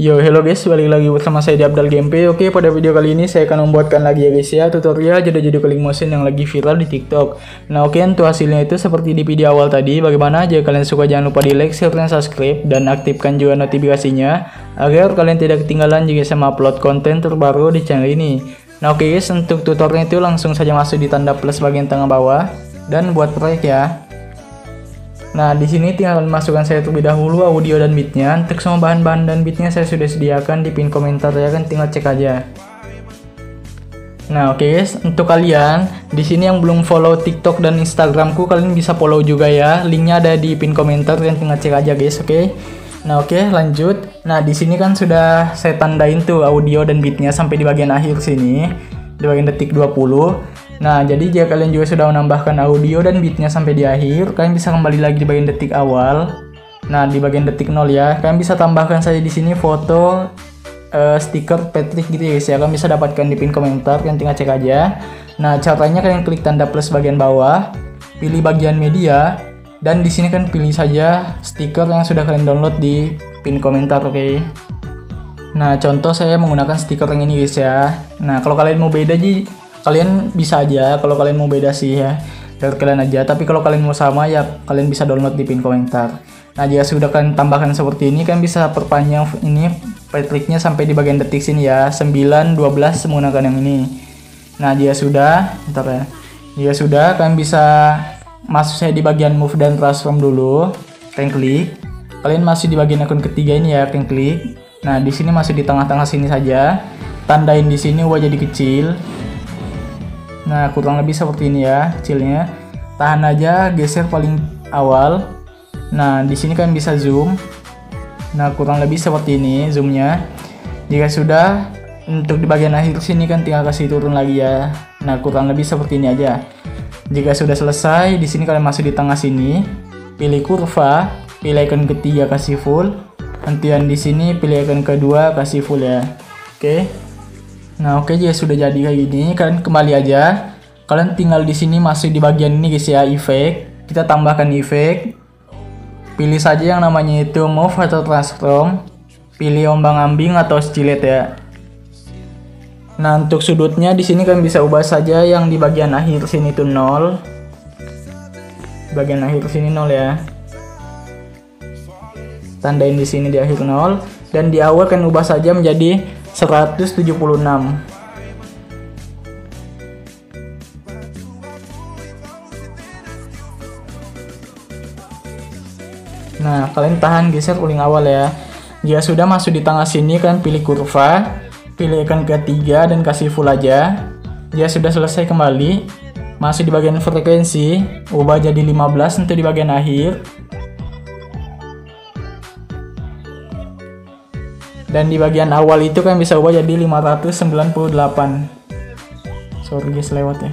Yo, hello guys, balik lagi bersama saya di Abdal Gameplay. Oke, pada video kali ini saya akan membuatkan lagi ya guys ya, tutorial jeda-jeda calling motion yang lagi viral di TikTok. Nah, oke, untuk hasilnya itu seperti di video awal tadi. Bagaimana? Jika kalian suka jangan lupa di like, share, dan subscribe, dan aktifkan juga notifikasinya agar kalian tidak ketinggalan jika saya upload konten terbaru di channel ini. Nah, oke guys, untuk tutorialnya itu langsung saja masuk di tanda plus bagian tengah bawah dan buat proyek ya. Nah, di sini tinggal masukkan saya terlebih dahulu audio dan beatnya. Untuk semua bahan-bahan dan beatnya saya sudah sediakan di pin komentar ya kan, tinggal cek aja. Nah, oke guys, untuk kalian di sini yang belum follow TikTok dan Instagramku, kalian bisa follow juga ya. Linknya ada di pin komentar, dan tinggal cek aja guys, oke. Nah, oke, lanjut. Nah, di sini kan sudah saya tandain tuh audio dan beatnya sampai di bagian akhir sini, di bagian detik 20. Nah, jadi jika kalian juga sudah menambahkan audio dan beatnya sampai di akhir, kalian bisa kembali lagi di bagian detik awal. Nah, di bagian detik 0 ya, kalian bisa tambahkan saja di sini foto stiker Patrick gitu ya guys ya. Kalian bisa dapatkan di pin komentar, kalian tinggal cek aja. Nah, caranya kalian klik tanda plus bagian bawah, pilih bagian media, dan di sini kan pilih saja stiker yang sudah kalian download di pin komentar, oke. Nah, contoh saya menggunakan stiker yang ini guys ya. Nah, kalau kalian mau beda kalian bisa aja, kalau kalian mau beda sih ya, dari kalian aja. Tapi kalau kalian mau sama ya, kalian bisa download di pin komentar. Nah, jika sudah kalian tambahkan seperti ini, kalian bisa perpanjang ini Patricknya sampai di bagian detik sini ya, 9, 12 menggunakan yang ini. Nah, jika sudah, bentar ya. Jika sudah, kalian bisa masuk saya di bagian move dan transform dulu. Kalian klik. Kalian masih di bagian akun ketiga ini ya, kalian klik. Nah, di sini masih di tengah-tengah sini saja. Tandain di sini ubah jadi kecil. Nah, kurang lebih seperti ini ya kecilnya. Tahan aja, geser paling awal. Nah, di sini kalian bisa zoom. Nah, kurang lebih seperti ini zoomnya. Jika sudah, untuk di bagian akhir sini kan tinggal kasih turun lagi ya. Nah, kurang lebih seperti ini aja. Jika sudah selesai, di sini kalian masuk di tengah sini, pilih kurva, pilih icon ketiga kasih full. Kemudian di sini pilih icon kedua kasih full ya. Oke. Nah, oke, jika sudah jadi kayak gini, kalian kembali aja. Kalian tinggal di sini masuk di bagian ini guys ya, efek. Kita tambahkan efek. Pilih saja yang namanya itu move atau transform. Pilih ombang-ambing atau oscillate ya. Nah, untuk sudutnya di sini kalian bisa ubah saja yang di bagian akhir sini tuh 0. Bagian akhir sini 0 ya. Tandain di sini di akhir 0, dan di awal kalian ubah saja menjadi 176. Nah, kalian tahan geser paling awal ya. Jika sudah masuk di tengah sini, kalian pilih kurva, pilih icon ketiga dan kasih full aja. Jika sudah selesai, kembali masuk di bagian frekuensi, ubah jadi 15 untuk di bagian akhir. Dan di bagian awal itu kan bisa ubah jadi 598. Sorry guys, lewat ya.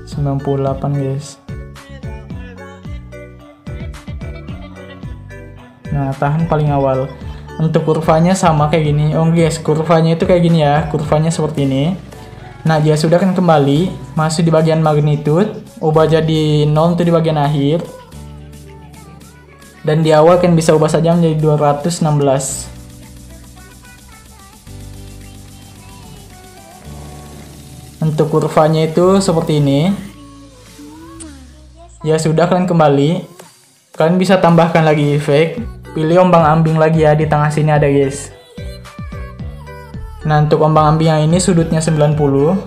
98 guys. Nah, tahan paling awal. Untuk kurvanya sama kayak gini. Oh guys, kurvanya itu kayak gini ya. Kurvanya seperti ini. Nah, jika sudah kan kembali, masuk di bagian magnitude, ubah jadi 0 untuk di bagian akhir. Dan di awal kan bisa ubah saja menjadi 216. Untuk kurvanya itu seperti ini. Ya sudah, kalian kembali. Kalian bisa tambahkan lagi efek. Pilih ombang-ambing lagi ya, di tengah sini ada guys. Nah, untuk ombang-ambing yang ini sudutnya 90.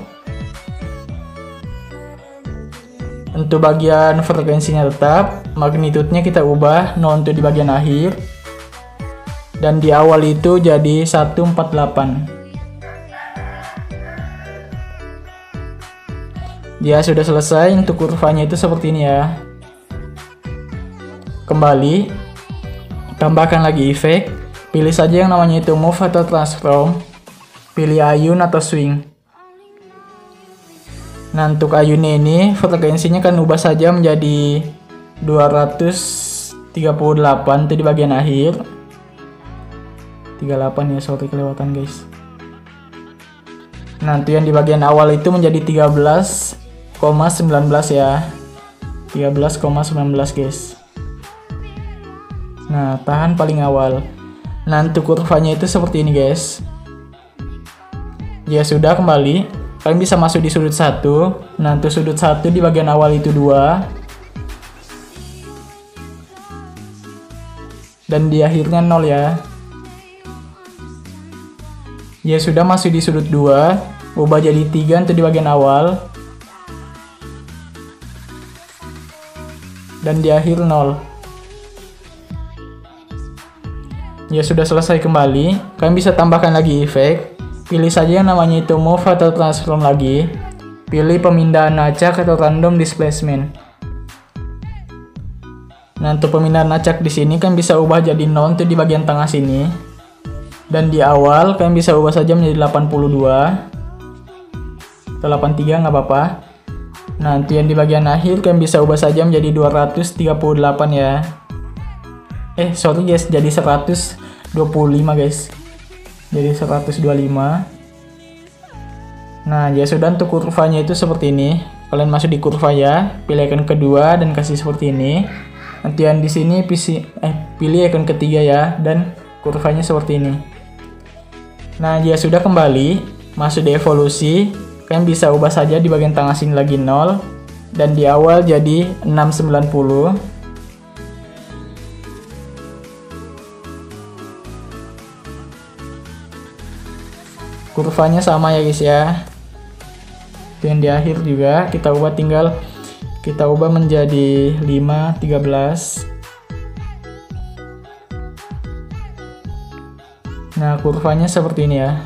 Untuk bagian frekuensinya tetap, magnitudenya kita ubah 0 untuk di bagian akhir. Dan di awal itu jadi 148. Dia sudah selesai. Untuk kurvanya itu seperti ini ya. Kembali, tambahkan lagi efek. Pilih saja yang namanya itu move atau transform. Pilih ayun atau swing. Nah, untuk ayunnya ini frekuensinya kan ubah saja menjadi 238 itu di bagian akhir. 38 ya, sorry kelewatan guys. Nanti yang di bagian awal itu menjadi 13,19 ya. 13,19 guys. Nah, tahan paling awal. Nah, untuk kurvanya itu seperti ini guys. Ya sudah, kembali. Kalian bisa masuk di sudut 1. Nah, untuk sudut 1 di bagian awal itu 2. Dan di akhirnya 0 ya. Ya sudah, masuk di sudut 2, ubah jadi 3 untuk di bagian awal. Dan di akhir 0. Ya sudah selesai, kembali. Kalian bisa tambahkan lagi efek. Pilih saja yang namanya itu move atau transform lagi. Pilih pemindahan acak atau random displacement. Nah, untuk pemindahan acak di sini kan bisa ubah jadi 0 untuk di bagian tengah sini. Dan di awal kalian bisa ubah saja menjadi 82 atau 83, nggak apa-apa. Nanti yang di bagian akhir kalian bisa ubah saja menjadi 238 ya. Sorry guys, jadi 125 guys. Jadi 125. Nah, ya sudah, untuk kurvanya itu seperti ini. Kalian masuk di kurva ya, pilih icon kedua dan kasih seperti ini. Nanti yang di sini pilih icon ketiga ya, dan kurvanya seperti ini. Nah, ya sudah, kembali masuk di evolusi. Kalian bisa ubah saja di bagian tengah sini lagi 0 dan di awal jadi 690. Kurvanya sama ya guys ya. Dan di akhir juga kita ubah, tinggal kita ubah menjadi 5, 13. Nah, kurvanya seperti ini ya.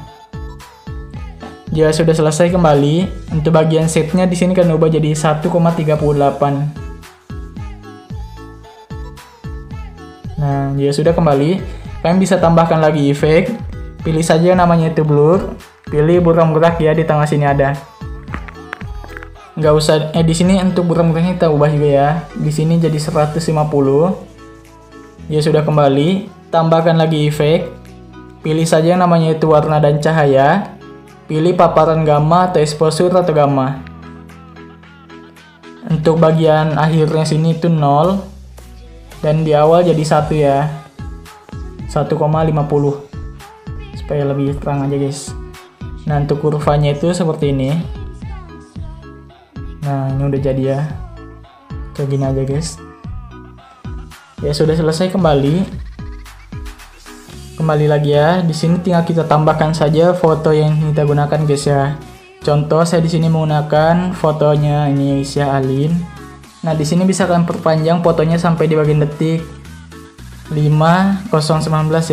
Jika sudah selesai, kembali. Untuk bagian setnya di sini kan ubah jadi 1,38. Nah, jika sudah, kembali. Kalian bisa tambahkan lagi efek. Pilih saja yang namanya itu blur. Pilih buram gerak ya, di tengah sini ada. Nggak usah di sini untuk buram geraknya kita ubah juga ya. Di sini jadi 150. Ya sudah, kembali. Tambahkan lagi efek. Pilih saja yang namanya itu warna dan cahaya. Pilih paparan gamma atau exposure atau gamma. Untuk bagian akhirnya sini itu 0. Dan di awal jadi 1 ya. 1,50. Supaya lebih terang aja guys. Nah, untuk kurvanya itu seperti ini. Nah, ini udah jadi ya. Kayak gini aja guys. Ya sudah selesai, kembali. Kembali lagi ya, di sini tinggal kita tambahkan saja foto yang kita gunakan guys ya. Contoh saya di sini menggunakan fotonya ini guys ya, Alin. Nah, di sini bisa kalian perpanjang fotonya sampai di bagian detik 5019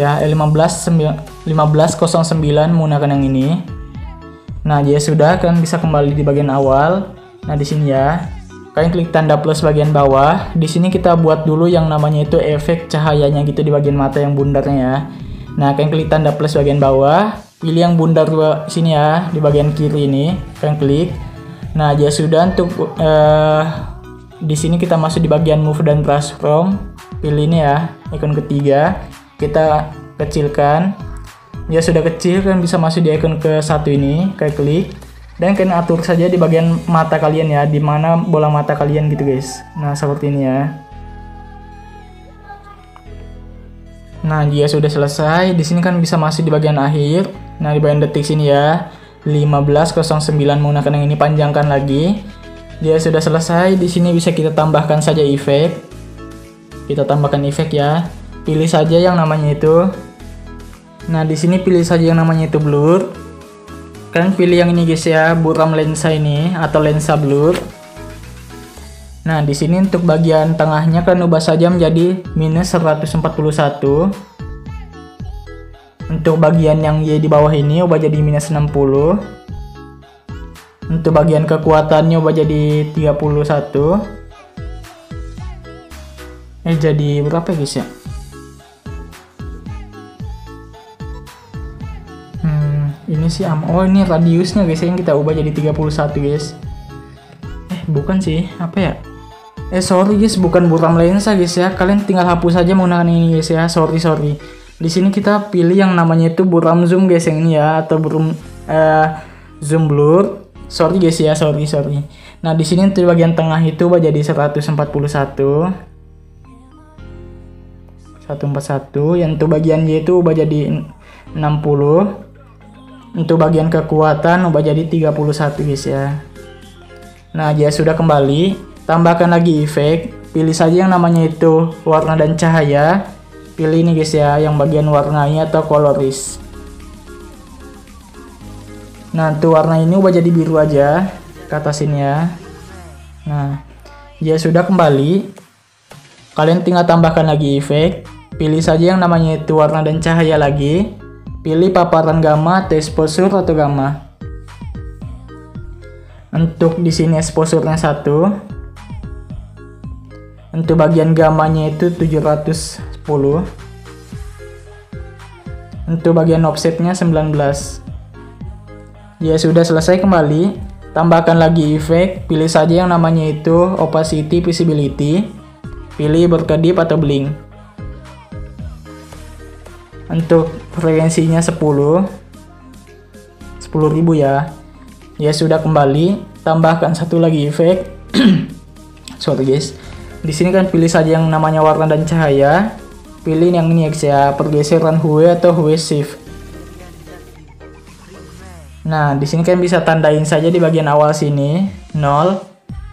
ya, 1509 menggunakan yang ini. Nah, ya sudah, kalian bisa kembali di bagian awal. Nah, di sini ya, kalian klik tanda plus bagian bawah. Di sini kita buat dulu yang namanya itu efek cahayanya gitu di bagian mata yang bundarnya ya. Nah, kalian klik tanda plus bagian bawah, pilih yang bundar sini ya, di bagian kiri ini, kalian klik. Nah, ya sudah, untuk di sini kita masuk di bagian move dan transform. Pilih ini ya, icon ketiga, kita kecilkan. Ya sudah kecil, kalian bisa masuk di icon ke satu ini, kalian klik. Dan kalian atur saja di bagian mata kalian ya, di mana bola mata kalian gitu guys. Nah, seperti ini ya. Nah, jika sudah selesai, di sini kan bisa masuk di bagian akhir. Nah, di bagian detik sini ya, 1509 menggunakan yang ini, panjangkan lagi. Jika sudah selesai, di sini bisa kita tambahkan saja efek. Kita tambahkan efek ya. Pilih saja yang namanya itu. Nah, di sini pilih saja yang namanya itu blur. Kalian pilih yang ini guys ya, buram lensa ini atau lensa blur. Nah, di sini untuk bagian tengahnya kan ubah saja menjadi minus 141. Untuk bagian yang Y di bawah ini ubah jadi minus 60. Untuk bagian kekuatannya ubah jadi 31. Jadi berapa ya guys ya? Ini sih oh ini radiusnya guys yang kita ubah jadi 31 guys. Bukan sih, apa ya? Sorry guys, bukan buram lensa guys ya. Kalian tinggal hapus saja menggunakan ini guys ya. Sorry. Di sini kita pilih yang namanya itu buram zoom guys yang ini ya, atau buram zoom blur. Sorry guys ya, sorry. Nah, di sini untuk bagian tengah itu ubah jadi 141. 141. Yang untuk bagian Y itu ubah jadi 60. Untuk bagian kekuatan ubah jadi 31 guys ya. Nah, dia sudah kembali. Tambahkan lagi efek. Pilih saja yang namanya itu warna dan cahaya. Pilih ini guys ya, yang bagian warnanya atau coloris. Nah, untuk warna ini ubah jadi biru aja ke atas sini ya. Nah, dia sudah kembali. Kalian tinggal tambahkan lagi efek. Pilih saja yang namanya itu warna dan cahaya lagi. Pilih paparan gamma atau exposure atau gamma. Untuk di sini exposure-nya 1. Untuk bagian gammanya itu 710. Untuk bagian offsetnya 19. Ya sudah selesai kembali. Tambahkan lagi efek. Pilih saja yang namanya itu opacity visibility. Pilih berkedip atau blink. Untuk frekuensinya 10.000 ya. Ya sudah kembali. Tambahkan satu lagi efek. Sorry guys. Di sini kan pilih saja yang namanya warna dan cahaya. Pilih yang ini ya, pergeseran hue atau hue shift. Nah, di sini kan bisa tandain saja di bagian awal sini 0,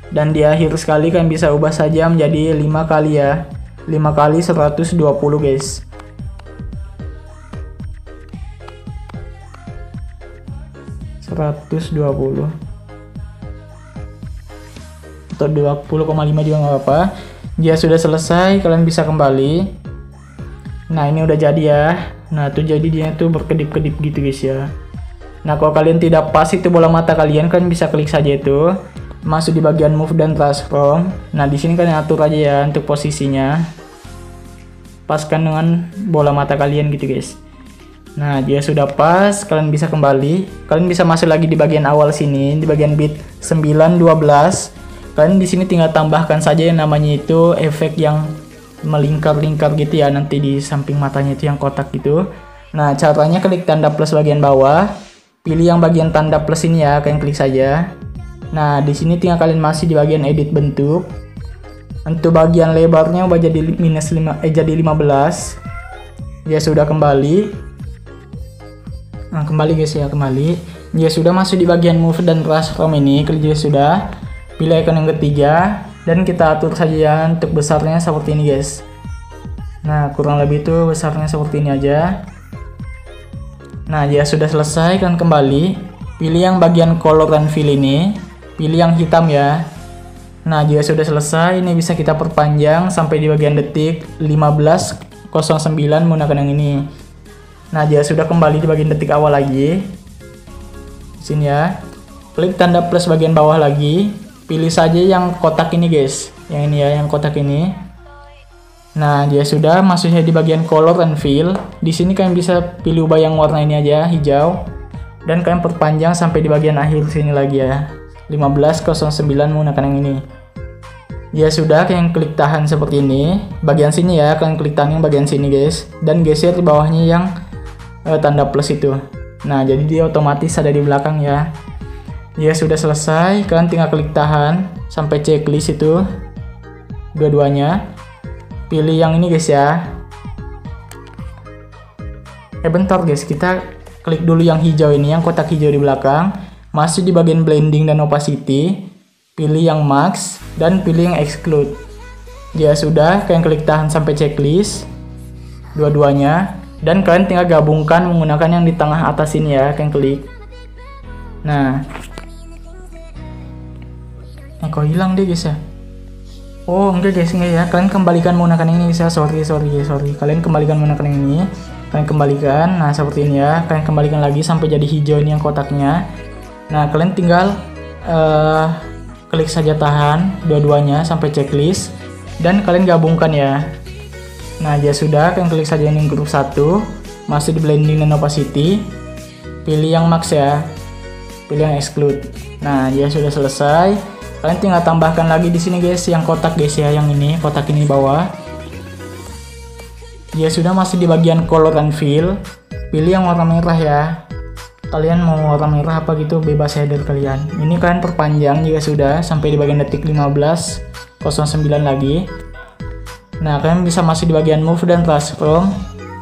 dan di akhir sekali kan bisa ubah saja menjadi 5 kali ya. 5 kali 120 guys. atau 20,5 juga nggak apa-apa. Dia sudah selesai, kalian bisa kembali. Nah, ini udah jadi ya. Nah, tuh jadi dia tuh berkedip-kedip gitu guys ya. Nah, kalau kalian tidak pas itu bola mata kalian, kan bisa klik saja itu, masuk di bagian move dan transform. Nah, di sini kalian atur aja ya untuk posisinya, paskan dengan bola mata kalian gitu guys. Nah, dia sudah pas, kalian bisa kembali. Kalian bisa masuk lagi di bagian awal sini, di bagian bit 912. Kalian di sini tinggal tambahkan saja yang namanya itu efek yang melingkar-lingkar gitu ya, nanti di samping matanya itu yang kotak gitu. Nah, caranya klik tanda plus bagian bawah, pilih yang bagian tanda plus ini ya, kalian klik saja. Nah, di sini tinggal kalian masih di bagian edit bentuk. Untuk bagian lebarnya ubah jadi jadi 15. Ya sudah kembali. Nah, kembali guys ya, kembali. Ya sudah masuk di bagian move dan transform ini, klik juga sudah. Pilih icon yang ketiga dan kita atur saja ya untuk besarnya seperti ini guys. Nah, kurang lebih itu besarnya seperti ini aja. Nah, ya sudah selesai, kan kembali. Pilih yang bagian color dan fill ini, pilih yang hitam ya. Nah, juga sudah selesai. Ini bisa kita perpanjang sampai di bagian detik 15.09 menggunakan yang ini. Nah, dia sudah kembali di bagian detik awal lagi. Sini ya. Klik tanda plus bagian bawah lagi. Pilih saja yang kotak ini guys. Yang ini ya, yang kotak ini. Nah, dia sudah masuknya di bagian color and fill. Di sini kalian bisa pilih ubah yang warna ini aja, hijau. Dan kalian perpanjang sampai di bagian akhir sini lagi ya. 15.09 menggunakan yang ini. Ya sudah, kalian klik tahan seperti ini. Bagian sini ya, kalian klik tahan yang bagian sini guys. Dan geser di bawahnya yang tanda plus itu. Nah, jadi dia otomatis ada di belakang ya. Ya sudah selesai, kalian tinggal klik tahan sampai checklist itu dua-duanya. Pilih yang ini guys ya. Bentar guys, kita klik dulu yang hijau ini, yang kotak hijau di belakang. Masuk di bagian blending dan opacity. Pilih yang max dan pilih yang exclude. Ya sudah, kalian klik tahan sampai checklist dua-duanya. Dan kalian tinggal gabungkan menggunakan yang di tengah atas ini ya, kalian klik. Nah, kok hilang deh guys ya. Oh enggak guys, enggak ya. Kalian kembalikan menggunakan ini guys ya. Sorry. Kalian kembalikan menggunakan yang ini. Kalian kembalikan. Nah, seperti ini ya. Kalian kembalikan lagi sampai jadi hijau ini yang kotaknya. Nah, kalian tinggal eh, klik saja tahan dua-duanya sampai checklist dan kalian gabungkan ya. Nah, ya sudah, kalian klik saja ini grup 1, masih di blending dan opacity, pilih yang max ya, pilih yang exclude. Nah, ya sudah selesai. Kalian tinggal tambahkan lagi di sini guys yang kotak guys ya, yang ini kotak ini bawah. Ya sudah, masih di bagian color and fill, pilih yang warna merah ya. Kalian mau warna merah apa gitu, bebas shader kalian. Ini kalian perpanjang jika sudah sampai di bagian detik 15:09 lagi. Nah, kalian bisa masih di bagian move dan transform,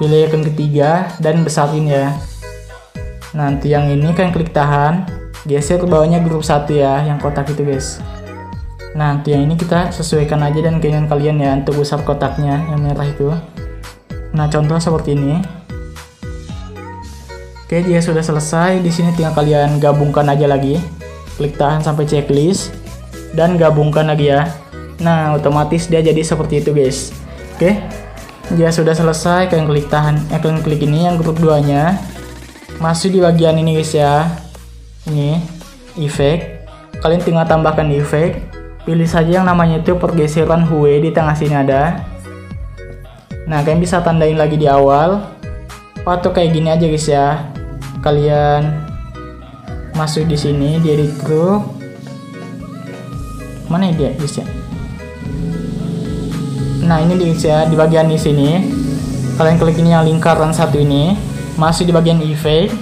pilih icon ketiga dan besarin ya. Nanti yang ini kalian klik tahan, geser ke bawahnya grup 1 ya, yang kotak itu guys. Nanti yang ini kita sesuaikan aja dan keinginan kalian ya untuk besar kotaknya yang merah itu. Nah, contoh seperti ini. Oke, jika sudah selesai, di sini tinggal kalian gabungkan aja lagi. Klik tahan sampai checklist dan gabungkan lagi ya. Nah, otomatis dia jadi seperti itu guys. Oke, jika sudah selesai, kalian klik tahan, kalian klik ini yang grup 2-nya. Masih di bagian ini guys ya. Ini efek. Kalian tinggal tambahkan efek. Pilih saja yang namanya itu pergeseran hue, di tengah sini ada. Nah, kalian bisa tandain lagi di awal. Atau kayak gini aja guys ya. Kalian masuk di sini di edit group. Mana dia guys ya? Nah, ini guys ya, di bagian di sini kalian klik ini yang lingkaran satu ini, masih di bagian efek.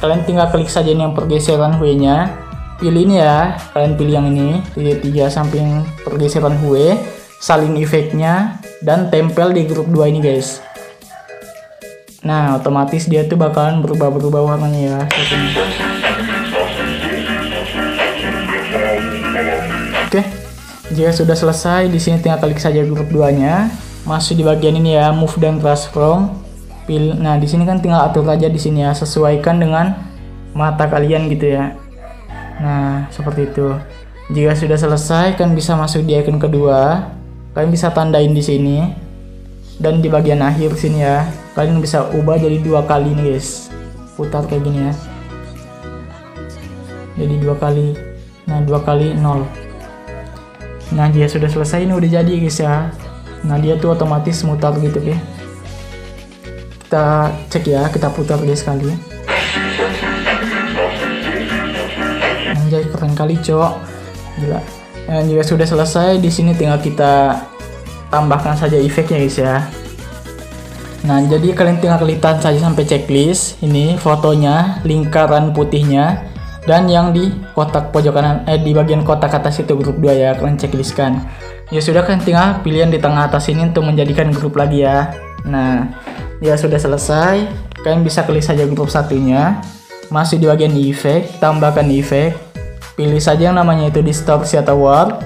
Kalian tinggal klik saja ini yang pergeseran hue-nya. Pilih ini ya, kalian pilih yang ini, titik 3 samping pergeseran hue, salin efeknya dan tempel di grup 2 ini guys. Nah, otomatis dia tuh bakalan berubah-berubah warnanya ya. Oke. Jika sudah selesai, di sini tinggal klik saja grup 2-nya. Masih di bagian ini ya, move dan transform. Pilih. Nah, di sini kan tinggal atur aja di sini ya, sesuaikan dengan mata kalian gitu ya. Nah, seperti itu. Jika sudah selesai, kalian bisa masuk di icon kedua. Kalian bisa tandain di sini. Dan di bagian akhir sini ya, kalian bisa ubah jadi 2 kali nih guys. Putar kayak gini ya. Jadi 2 kali. Nah, 2 kali 0. Nah, dia sudah selesai, ini udah jadi guys ya. Nah, dia tuh otomatis mutar gitu ya. Kita cek ya, kita putar guys sekali. Anjay, keren kali cok, gila. Nah, jika sudah selesai, di sini tinggal kita tambahkan saja efeknya guys ya. Nah, jadi kalian tinggal kelitan saja sampai checklist. Ini fotonya, lingkaran putihnya, dan yang di kotak pojok kanan, di bagian kotak atas itu grup 2 ya, kalian checklistkan. Ya sudah, kalian tinggal pilihan di tengah atas ini untuk menjadikan grup lagi ya. Nah, ya sudah selesai, kalian bisa klik saja grup 1-nya. Masih di bagian efek, tambahkan efek. Pilih saja yang namanya itu distorsi atau warp.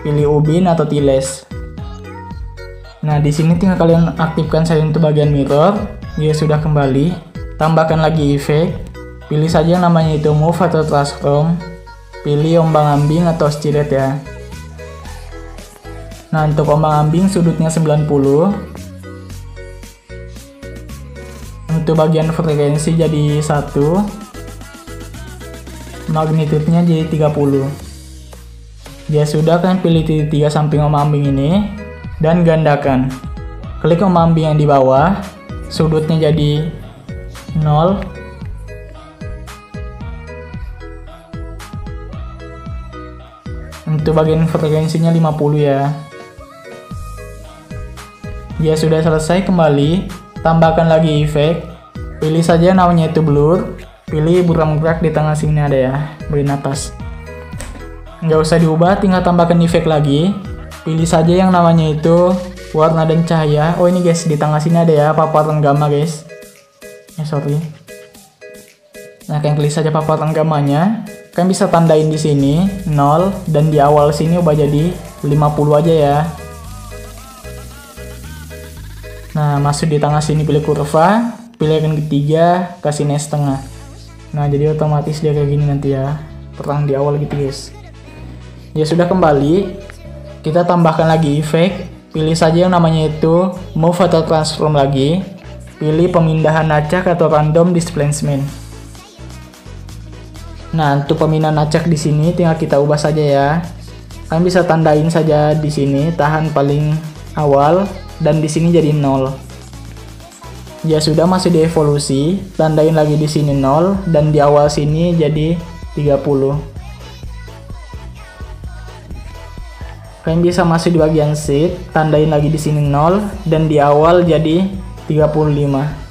Pilih ubin atau tiles. Nah, di sini tinggal kalian aktifkan saja untuk bagian mirror. Jika sudah kembali, tambahkan lagi efek. Pilih saja yang namanya itu move atau transform. Pilih ombang-ambing atau stilet ya. Nah, untuk ombang-ambing sudutnya 90. Untuk bagian frekuensi jadi 1. Magnitudenya jadi 30. Ya sudah, kalian pilih titik 3 samping ombang-ambing ini dan gandakan. Klik ombang-ambing yang di bawah, sudutnya jadi 0. Untuk bagian frekuensinya 50 ya. Ya sudah selesai, kembali, tambahkan lagi efek. Pilih saja namanya itu blur. Pilih buram gerak di tengah sini ada ya, bagian atas. Nggak usah diubah, tinggal tambahkan efek lagi. Pilih saja yang namanya itu warna dan cahaya. Oh, ini guys, di tengah sini ada ya paparan gamma guys. Ya sorry. Nah, kalian klik saja paparan gammanya. Kalian bisa tandain di sini 0 dan di awal sini ubah jadi 50 aja ya. Nah, masuk di tengah sini pilih kurva, pilih yang ketiga, kasih nes tengah. Nah, jadi otomatis dia kayak gini nanti ya. Perang di awal gitu guys. Ya sudah, kembali, kita tambahkan lagi efek. Pilih saja yang namanya itu move atau transform lagi. Pilih pemindahan acak atau random displacement. Nah, untuk pemindahan acak di sini tinggal kita ubah saja ya. Kalian bisa tandain saja di sini tahan paling awal dan di sini jadi 0. Ya sudah, masih dievolusi, tandain lagi di sini 0 dan di awal sini jadi 30. Kalian bisa masih di bagian seed, tandain lagi di sini 0 dan di awal jadi 35.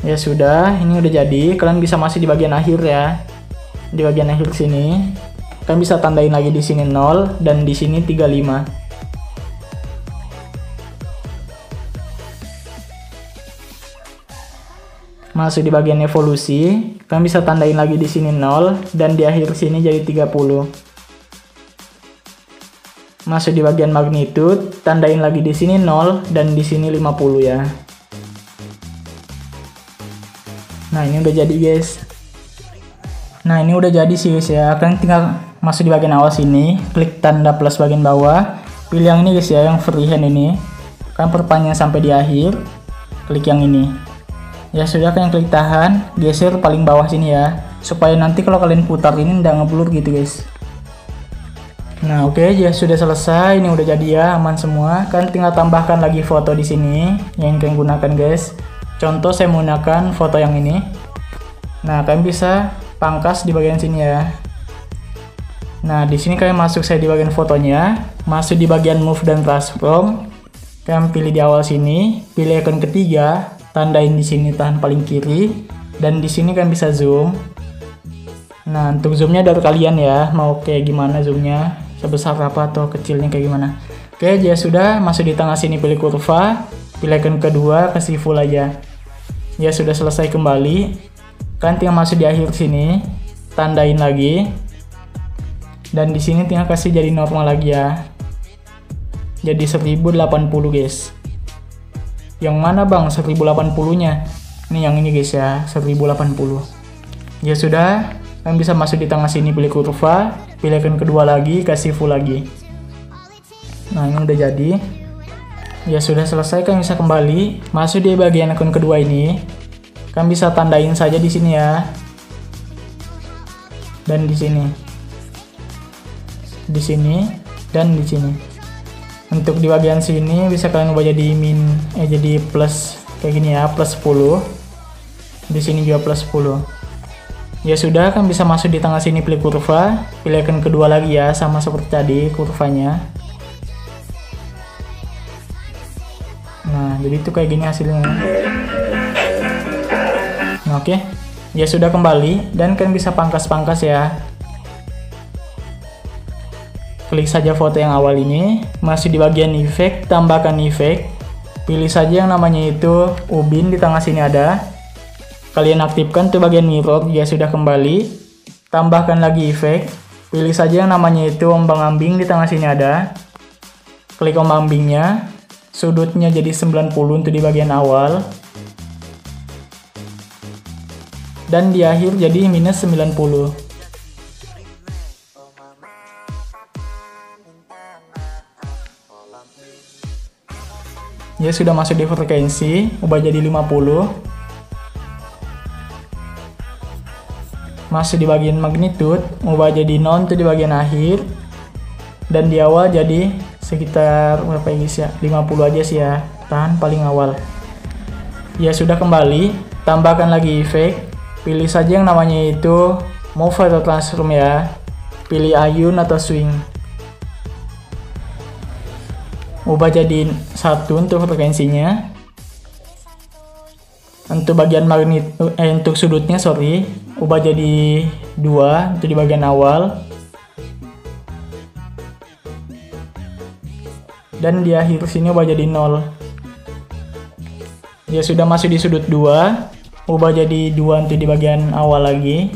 Ya sudah, ini udah jadi. Kalian bisa masih di bagian akhir ya. Di bagian akhir sini, kalian bisa tandain lagi di sini 0 dan di sini 35. Masuk di bagian evolusi, kalian bisa tandain lagi di sini 0 dan di akhir sini jadi 30. Masuk di bagian magnitude, tandain lagi di sini 0 dan di sini 50 ya. Nah, ini udah jadi guys. Nah, ini udah jadi sih guys ya. Kalian tinggal masuk di bagian awal sini, klik tanda plus bagian bawah, pilih yang ini guys ya, yang freehand ini. Kalian perpanjang sampai di akhir, klik yang ini. Ya sudah, kalian klik tahan, geser paling bawah sini ya, supaya nanti kalau kalian putar ini nggak ngeblur gitu guys. Nah oke, ya sudah selesai. Ini udah jadi ya, aman semua. Kalian tinggal tambahkan lagi foto di sini yang kalian gunakan guys. Contoh saya menggunakan foto yang ini. Nah, kalian bisa pangkas di bagian sini ya. Nah, di sini kalian masuk saya di bagian fotonya, masuk di bagian move dan transform. Kalian pilih di awal sini, pilih icon ketiga, tandain di sini tahan paling kiri, dan di sini kalian bisa zoom. Nah, untuk zoomnya dari kalian ya, mau kayak gimana zoomnya, sebesar apa atau kecilnya kayak gimana. Oke, ya sudah, masuk di tengah sini pilih kurva. Pilih icon kedua, kasih full aja. Ya sudah selesai kembali. Kalian tinggal masuk di akhir sini, tandain lagi. Dan di sini tinggal kasih jadi normal lagi ya. Jadi 1080 guys. Yang mana bang 1080-nya? Ini yang ini guys ya, 1080. Ya sudah, kalian bisa masuk di tengah sini pilih kurva, pilih icon kedua lagi, kasih full lagi. Nah, ini udah jadi. Ya sudah selesai, kalian bisa kembali masuk di bagian akun kedua ini. Kalian bisa tandain saja di sini ya. Dan di sini. Di sini dan di sini. Untuk di bagian sini bisa kalian ubah jadi jadi plus kayak gini ya, plus 10. Di sini juga plus 10. Ya sudah, kalian bisa masuk di tengah sini pilih kurva, pilih icon kedua lagi ya, sama seperti tadi kurvanya. Nah, jadi itu kayak gini hasilnya. Nah, oke. Ya sudah kembali dan kalian bisa pangkas-pangkas ya. Klik saja foto yang awal ini, masih di bagian efek, tambahkan efek. Pilih saja yang namanya itu ubin, di tengah sini ada. Kalian aktifkan tuh bagian mirror. Ya sudah kembali. Tambahkan lagi efek. Pilih saja yang namanya itu ombang-ambing, di tengah sini ada. Klik ombang-ambingnya. Sudutnya jadi 90 untuk di bagian awal. Dan di akhir jadi minus 90. Ya sudah masuk di frekuensi, ubah jadi 50. Masuk di bagian magnitude, ubah jadi 0 untuk di bagian akhir. Dan di awal jadi sekitar berapa ya guys ya, 50 aja sih ya, tahan paling awal. Ya sudah kembali, tambahkan lagi efek, pilih saja yang namanya itu move atau transform ya, pilih ayun atau swing, ubah jadi 1 untuk frekuensinya. Untuk bagian untuk sudutnya ubah jadi 2 untuk di bagian awal. Dan di akhir sini ubah jadi 0. Ya sudah masuk di sudut 2, ubah jadi 2 untuk di bagian awal lagi.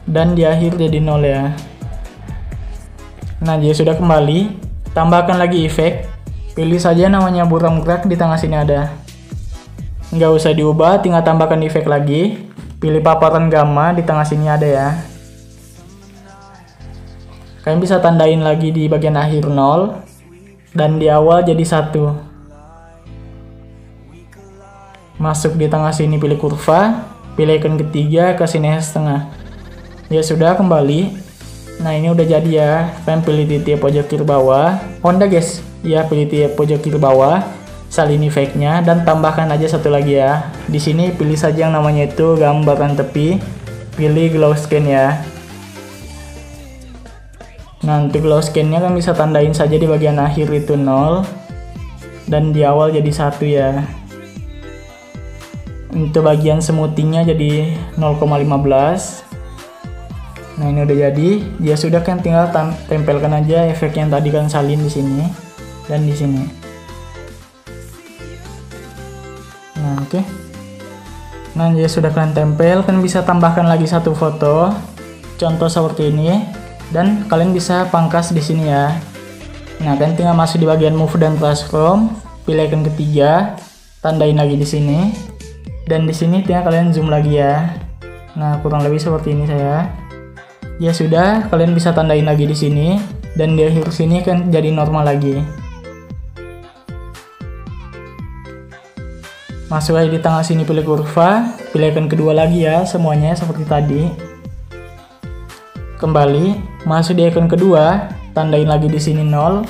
Dan di akhir jadi 0 ya. Nah, dia sudah kembali, tambahkan lagi efek. Pilih saja namanya burung gerak, di tengah sini ada. Nggak usah diubah, tinggal tambahkan efek lagi. Pilih paparan gamma, di tengah sini ada ya. Kalian bisa tandain lagi di bagian akhir 0 dan di awal jadi 1. Masuk di tengah sini, pilih kurva, pilih icon ketiga, ke sini setengah. Ya sudah, kembali. Nah ini udah jadi ya. Kalian pilih titik pojok kiri bawah. Honda guys. Ya pilih titik pojok kiri bawah. Salin efeknya dan tambahkan aja satu lagi ya. Di sini pilih saja yang namanya itu gambaran tepi. Pilih glow scan ya. Nah untuk glow scan-nya kan bisa tandain saja di bagian akhir itu 0 dan di awal jadi 1 ya. Untuk bagian smoothingnya jadi 0,15. Nah ini udah jadi. Ya sudah, kan tinggal tempelkan aja efek yang tadi kan salin di sini dan di sini. Nah oke. Nah ya sudah kalian tempel, kan bisa tambahkan lagi satu foto. Contoh seperti ini, dan kalian bisa pangkas di sini ya. Nah kalian tinggal masuk di bagian move dan transform, pilih icon ketiga, tandain lagi di sini. Dan di sini tinggal kalian zoom lagi ya. Nah kurang lebih seperti ini saya. Ya sudah, kalian bisa tandain lagi di sini dan di akhir sini kan jadi normal lagi. Masuk aja di tengah sini, pilih kurva, pilih icon kedua lagi ya, semuanya seperti tadi. Kembali, masuk di icon kedua, tandain lagi di sini 0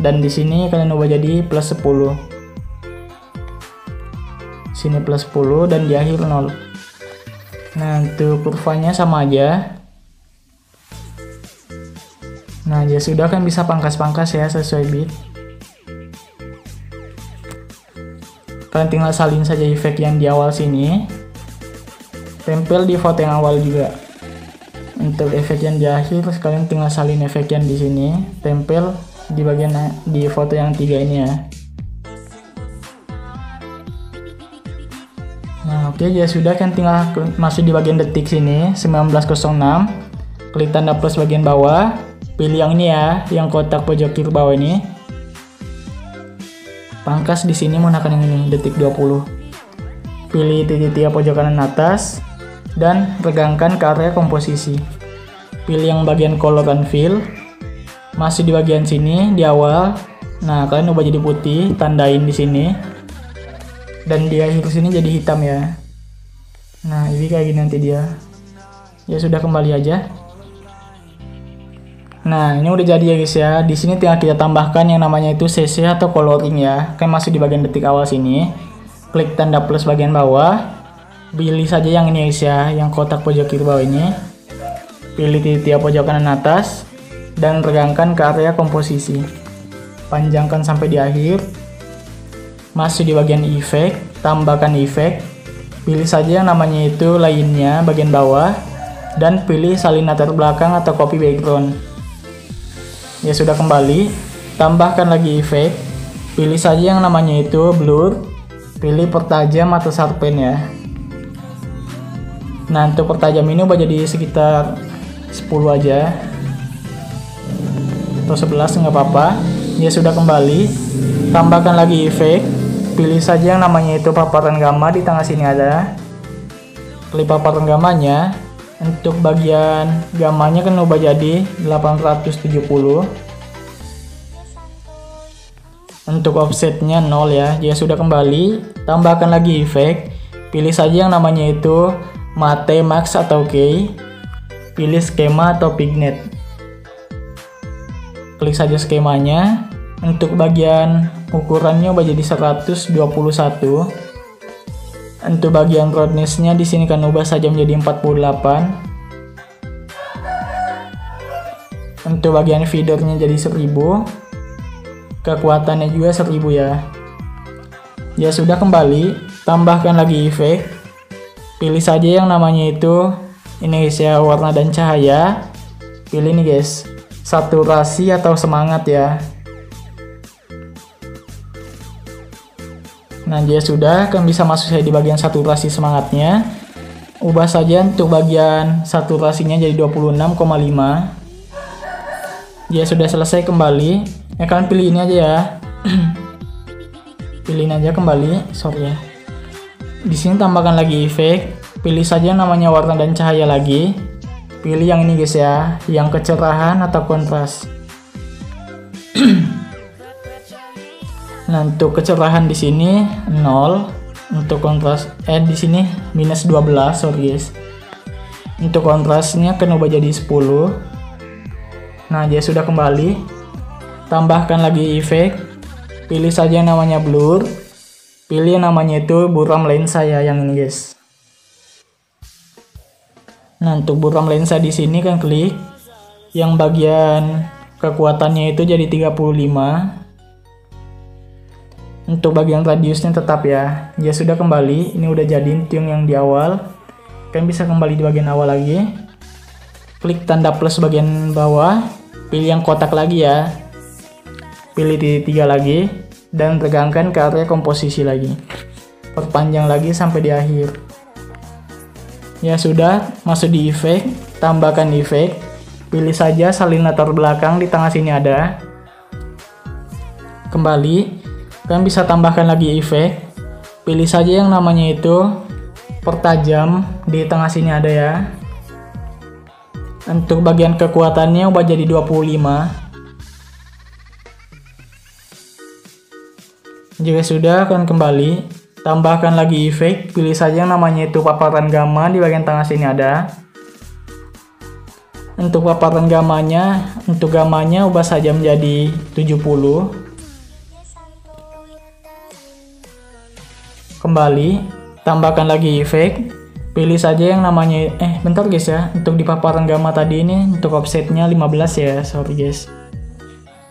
dan di sini kalian ubah jadi plus 10. Sini plus 10 dan di akhir 0. Nah untuk kurvanya sama aja. Nah ya sudah, kan bisa pangkas-pangkas ya sesuai bit. Kalian tinggal salin saja efek yang di awal sini, tempel di foto yang awal juga. Untuk efek yang di akhir, kalian tinggal salin efek yang di sini, tempel di bagian di foto yang 3 ini ya. Nah oke, ya sudah, kan tinggal masuk di bagian detik sini 1906, klik tanda plus bagian bawah, pilih yang ini ya, yang kotak pojok kiri bawah ini, pangkas di sini menggunakan yang ini detik 20, pilih titik pojok kanan atas dan regangkan ke area komposisi, pilih yang bagian color and fill, masuk di bagian sini di awal. Nah kalian ubah jadi putih, tandain di sini. Dan di akhir sini jadi hitam ya. Nah ini kayak gini nanti dia. Ya sudah, kembali aja. Nah ini udah jadi ya guys ya. Di sini tinggal kita tambahkan yang namanya itu CC atau coloring ya. Kayak masuk di bagian detik awal sini, klik tanda plus bagian bawah, pilih saja yang ini guys ya, yang kotak pojok kiri bawah ini, pilih titik pojok kanan atas dan regangkan ke area komposisi, panjangkan sampai di akhir. Masuk di bagian efek, tambahkan efek, pilih saja yang namanya itu lainnya bagian bawah dan pilih salin latar belakang atau copy background. Ya sudah, kembali, tambahkan lagi efek, pilih saja yang namanya itu blur, pilih pertajam atau sharpen ya. Nah untuk pertajam ini ubah jadi sekitar 10 aja atau 11 nggak apa-apa. Ya sudah, kembali, tambahkan lagi efek, pilih saja yang namanya itu paparan gamma, di tengah sini ada, klik paparan gammanya. Untuk bagian gammanya kan ubah jadi 870. Untuk offsetnya 0 ya. Ya sudah, kembali, tambahkan lagi efek, pilih saja yang namanya itu matte, max atau key, pilih skema atau pignet, klik saja skemanya. Untuk bagian ukurannya ubah jadi 121. Untuk bagian roughness-nya di sini kan ubah saja menjadi 48. Untuk bagian feedernya jadi 1000. Kekuatannya juga 1000 ya. Ya sudah, kembali, tambahkan lagi efek, pilih saja yang namanya itu ini guys ya, warna dan cahaya, pilih nih guys, saturasi atau semangat ya. Nah dia sudah, kan bisa masuk saya di bagian saturasi semangatnya, ubah saja untuk bagian saturasinya jadi 26,5. Ya sudah selesai, kembali ya, kalian pilih ini aja ya. Pilihin aja, kembali, sorry ya. Di sini tambahkan lagi efek, pilih saja namanya warna dan cahaya lagi, pilih yang ini guys ya, yang kecerahan atau kontras. Nah untuk kecerahan di sini 0, Untuk kontras di sini minus 12, sorry guys. Untuk kontrasnya kan ubah jadi 10. Nah, dia sudah kembali. Tambahkan lagi efek. Pilih saja yang namanya blur. Pilih yang namanya itu buram lensa ya, yang ini guys. Nah, untuk buram lensa di sini kan klik yang bagian kekuatannya itu jadi 35. Untuk bagian radiusnya tetap ya. Ya sudah kembali. Ini udah jadi tiung yang di awal. Kalian bisa kembali di bagian awal lagi. Klik tanda plus bagian bawah. Pilih yang kotak lagi ya. Pilih titik 3 lagi. Dan tegangkan ke area komposisi lagi. Perpanjang lagi sampai di akhir. Ya sudah, masuk di efek. Tambahkan efek. Pilih saja salin latar belakang, di tengah sini ada. Kembali. Kalian bisa tambahkan lagi efek. Pilih saja yang namanya itu pertajam, di tengah sini ada ya. Untuk bagian kekuatannya ubah jadi 25. Jika sudah, kalian kembali. Tambahkan lagi efek. Pilih saja yang namanya itu paparan gamma, di bagian tengah sini ada. Untuk paparan gamanya, ubah saja menjadi 70. Kembali, tambahkan lagi efek. Pilih saja yang namanya bentar guys ya. Untuk di paparan gamma tadi ini untuk offsetnya 15 ya, sorry guys.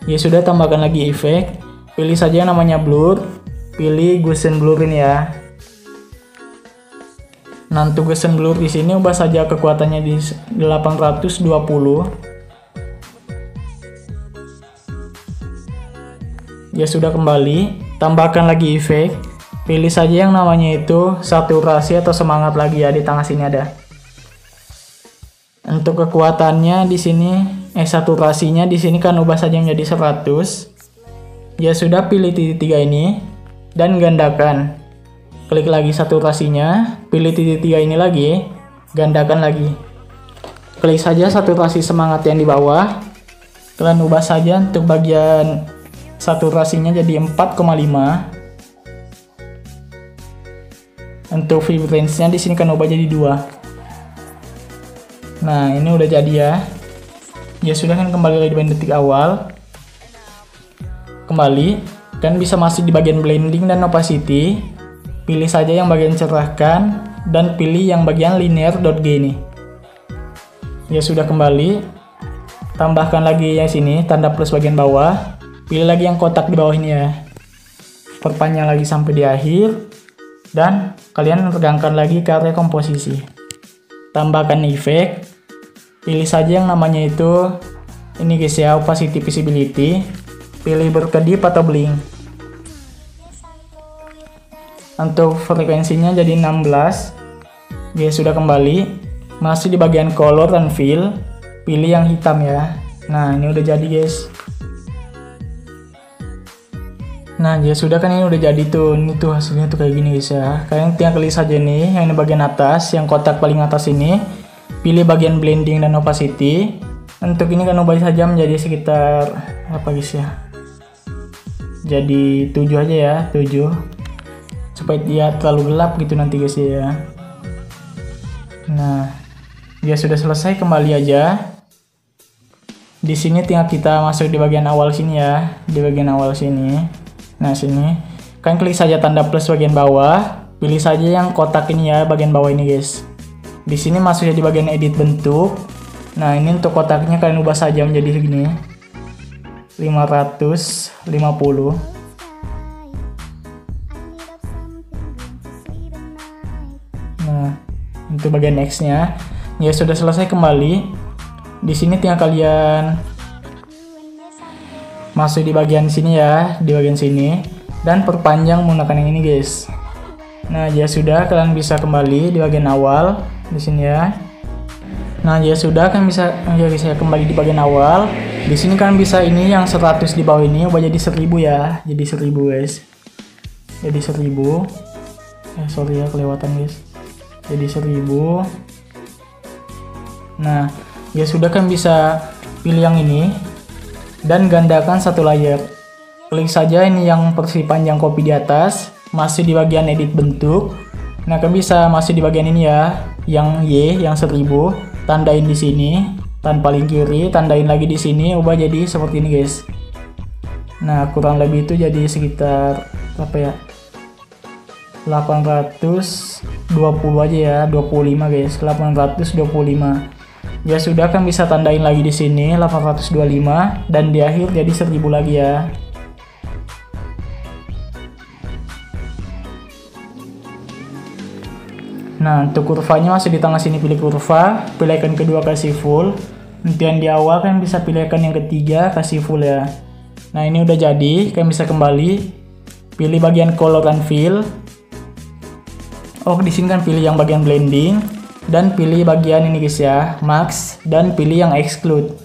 Ya sudah, tambahkan lagi efek. Pilih saja yang namanya blur. Pilih Gaussian blur ini ya. Nah, untuk Gaussian blur di sini ubah saja kekuatannya di 820. Ya sudah, kembali, tambahkan lagi efek. Pilih saja yang namanya itu saturasi atau semangat lagi ya, di tengah sini ada. Untuk kekuatannya di sini saturasinya di sini kan ubah saja menjadi 100. Ya sudah, pilih titik 3 ini dan gandakan. Klik lagi saturasinya, pilih titik 3 ini lagi, gandakan lagi. Klik saja saturasi semangat yang di bawah. Kalian ubah saja untuk bagian saturasinya jadi 4,5. Untuk vibrance-nya di sini kan ubah jadi 2. Nah, ini udah jadi ya. Ya sudah, kan kembali lagi di bagian detik awal. Kembali, kan bisa masuk di bagian blending dan opacity. Pilih saja yang bagian cerahkan dan pilih yang bagian linear.g ini. Ya sudah, kembali. Tambahkan lagi yang sini tanda plus bagian bawah. Pilih lagi yang kotak di bawah ini ya. Perpanjang lagi sampai di akhir. Dan kalian tegangkan lagi ke area komposisi. Tambahkan efek. Pilih saja yang namanya itu ini guys ya, opacity visibility. Pilih berkedip atau blink. Untuk frekuensinya jadi 16. Oke, sudah kembali. Masih di bagian color dan fill. Pilih yang hitam ya. Nah, ini udah jadi guys. Nah, ya sudah, kan ini udah jadi tuh. Ini tuh hasilnya tuh kayak gini guys ya. Kalian tinggal klik saja nih yang di bagian atas, yang kotak paling atas ini. Pilih bagian blending dan opacity. Untuk ini kan ubah saja menjadi sekitar apa guys ya. Jadi 7 aja ya, 7. Supaya dia terlalu gelap gitu nanti guys ya. Nah, dia sudah selesai, kembali aja. Di sini tinggal kita masuk di bagian awal sini ya, di bagian awal sini. Nah, sini kan klik saja tanda plus bagian bawah, pilih saja yang kotak ini ya, bagian bawah ini guys. Di sini masuknya di bagian edit bentuk. Nah, ini untuk kotaknya kalian ubah saja menjadi segini, 550. Nah, untuk bagian X-nya ya sudah selesai, kembali. Di sini tinggal kalian masuk di bagian sini ya, di bagian sini, dan perpanjang menggunakan yang ini guys. Nah, ya sudah, kalian bisa kembali di bagian awal di sini ya. Nah, ya sudah, kan bisa ya guys ya, kembali di bagian awal. Di sini kan bisa ini yang 100 di bawah ini ubah jadi 1000 ya, jadi 1000 guys, jadi 1000. Sorry ya, kelewatan guys, jadi 1000. Nah, ya sudah, kan bisa pilih yang ini dan gandakan satu layer. Klik saja ini yang versi panjang copy di atas. masih di bagian edit bentuk. Nah, kalian bisa masih di bagian ini ya, yang Y, yang 1000, tandain di sini, tan paling kiri, tandain lagi di sini, ubah jadi seperti ini guys. Nah, kurang lebih itu jadi sekitar apa ya? 820 aja ya, 25 guys, 825. Ya sudah, kan bisa tandain lagi di sini 825 dan di akhir jadi 1000 lagi ya. Nah, untuk kurvanya masih di tengah sini, pilih kurva, pilih icon kedua kasih full. Nanti yang di awal kan bisa pilih icon yang ketiga kasih full ya. Nah, ini udah jadi, kalian bisa kembali pilih bagian color and fill. Oh, di sini kan pilih yang bagian blending dan pilih bagian ini guys ya, max, dan pilih yang exclude.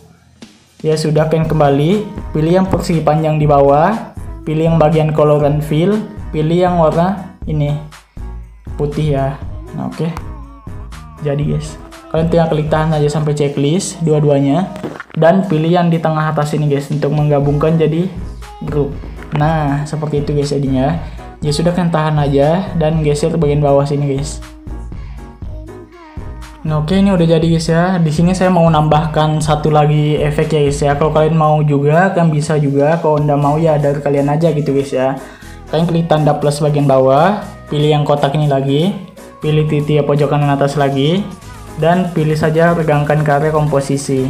Ya sudah, kalian kembali, pilih yang persegi panjang di bawah, pilih yang bagian color and fill, pilih yang warna ini putih ya. Nah, oke. Jadi guys, kalian tinggal klik tahan aja sampai checklist dua-duanya dan pilih yang di tengah atas ini guys untuk menggabungkan jadi grup. Nah, seperti itu guys jadinya. Ya sudah, kan tahan aja dan geser bagian bawah sini guys. Nah, oke, ini udah jadi guys ya. Di sini saya mau nambahkan satu lagi efek ya guys ya. Kalau kalian mau juga kan bisa juga. Kalau anda mau ya dari kalian aja gitu guys ya. Kalian klik tanda plus bagian bawah, pilih yang kotak ini lagi, pilih titik pojok kanan atas lagi, dan pilih saja regangkan ke area komposisi.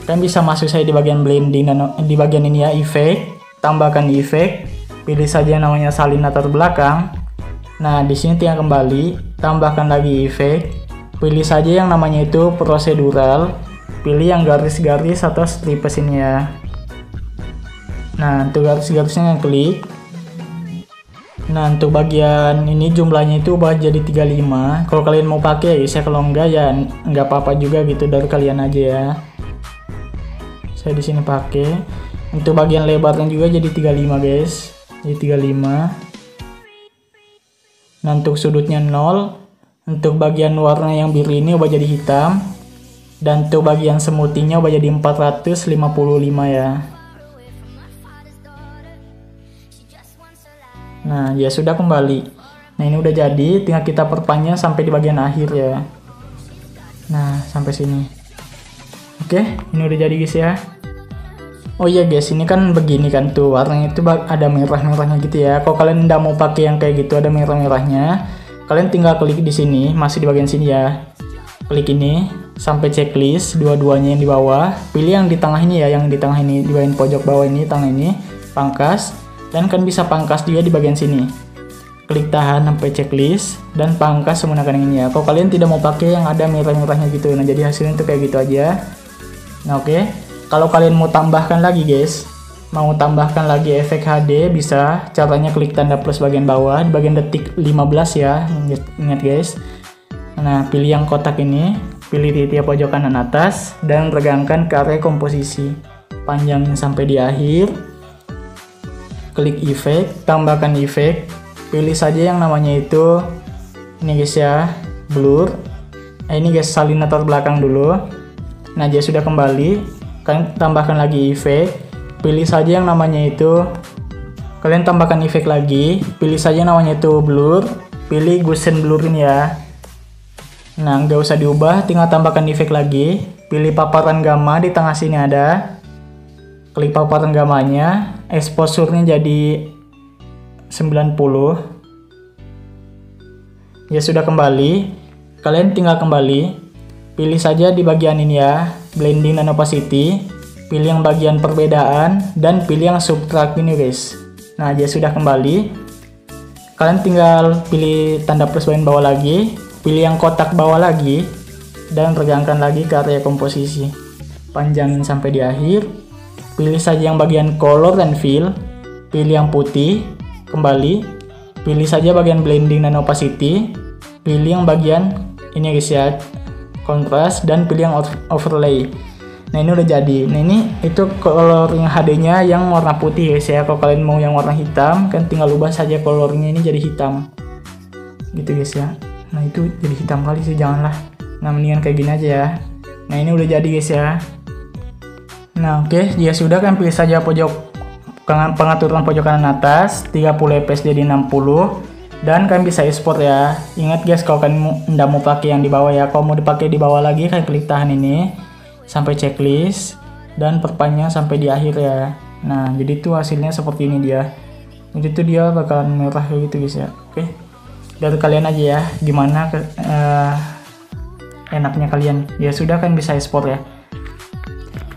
Kalian bisa masuk saya di bagian blending dan di bagian ini ya, efek, tambahkan efek, pilih saja namanya salin latar belakang. Nah, di sini tinggal kembali, tambahkan lagi efek, pilih saja yang namanya itu prosedural, pilih yang garis-garis atau stripes ini ya. Nah, untuk garis-garisnya klik. Nah, untuk bagian ini jumlahnya itu ubah jadi 35. Kalau kalian mau pakai ya, kalau enggak ya enggak apa-apa juga gitu, dari kalian aja ya. Saya di sini pakai. Untuk bagian lebarnya juga jadi 35 guys. Jadi 35. Nah, untuk sudutnya 0. Untuk bagian warna yang biru ini ubah jadi hitam. Dan untuk bagian semutinya ubah jadi 455 ya. Nah, ya sudah, kembali. Nah, ini udah jadi, tinggal kita perpanjang sampai di bagian akhir ya. Nah, sampai sini. Oke, ini udah jadi guys ya. Oh iya guys, ini kan begini kan tuh, warnanya itu ada merah-merahnya gitu ya. Kalau kalian nggak mau pakai yang kayak gitu ada merah-merahnya, kalian tinggal klik di sini, masih di bagian sini ya. Klik ini sampai checklist dua-duanya yang di bawah. Pilih yang di tengah ini ya, yang di tengah ini, di bagian pojok bawah ini, tengah ini, pangkas. Dan kan bisa pangkas juga di bagian sini. Klik tahan sampai checklist dan pangkas menggunakan ini ya. Kalau kalian tidak mau pakai yang ada merah-merahnya gitu, nah jadi hasilnya tuh kayak gitu aja. Nah, oke. Kalau kalian mau tambahkan lagi guys, mau tambahkan lagi efek HD, bisa. Caranya klik tanda plus bagian bawah di bagian detik 15 ya. Ingat guys. Nah, pilih yang kotak ini, pilih titik pojok kanan atas dan regangkan ke area komposisi. Panjangin sampai di akhir. Klik efek, tambahkan efek, pilih saja yang namanya itu ini guys ya, blur. Ini guys, salin latar belakang dulu. Nah, dia sudah kembali, kalian tambahkan lagi efek, pilih saja yang namanya itu, kalian tambahkan efek lagi, pilih saja yang namanya itu blur, pilih Gaussian blur ini ya. Nah, nggak usah diubah, tinggal tambahkan efek lagi, pilih paparan gamma di tengah sini ada. Klik paparan gamanya, exposure-nya jadi 90. Ya sudah, kembali. Kalian tinggal kembali. Pilih saja di bagian ini ya, blending dan opacity. Pilih yang bagian perbedaan dan pilih yang subtract ini guys. Nah, ya sudah, kembali. Kalian tinggal pilih tanda plus bagian bawah lagi, pilih yang kotak bawah lagi dan regangkan lagi ke area komposisi. Panjangin sampai di akhir. Pilih saja yang bagian color and fill, pilih yang putih, kembali, pilih saja bagian blending dan opacity, pilih yang bagian ini guys ya, kontras, dan pilih yang overlay. Nah, ini udah jadi. Nah, ini itu color yang HD-nya yang warna putih guys ya. Kalau kalian mau yang warna hitam, kan tinggal ubah saja colornya ini jadi hitam. Gitu guys ya. Nah, itu jadi hitam kali sih, janganlah. Nah, mendingan kayak gini aja ya. Nah, ini udah jadi guys ya. Nah, oke, ya sudah, kan pilih saja pojok pengaturan pojok kanan atas 30 fps jadi 60. Dan kalian bisa export ya. Ingat guys, kalau kalian nggak mau pakai yang di bawah ya, kalau mau dipakai di bawah lagi kalian klik tahan ini sampai checklist dan perpanjang sampai di akhir ya. Nah jadi tuh hasilnya seperti ini dia. Jadi tuh dia bakalan merah kayak gitu guys ya. Oke, dari kalian aja ya gimana enaknya kalian. Ya sudah, kan bisa export ya.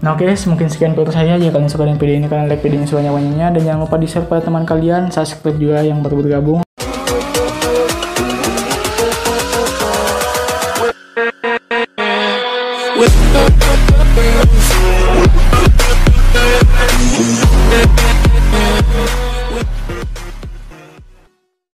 Nah oke, mungkin sekian dari saya. Jika kalian suka dengan video ini, kalian like videonya sebanyak-banyaknya, dan jangan lupa di share pada teman kalian, subscribe juga yang baru bergabung. With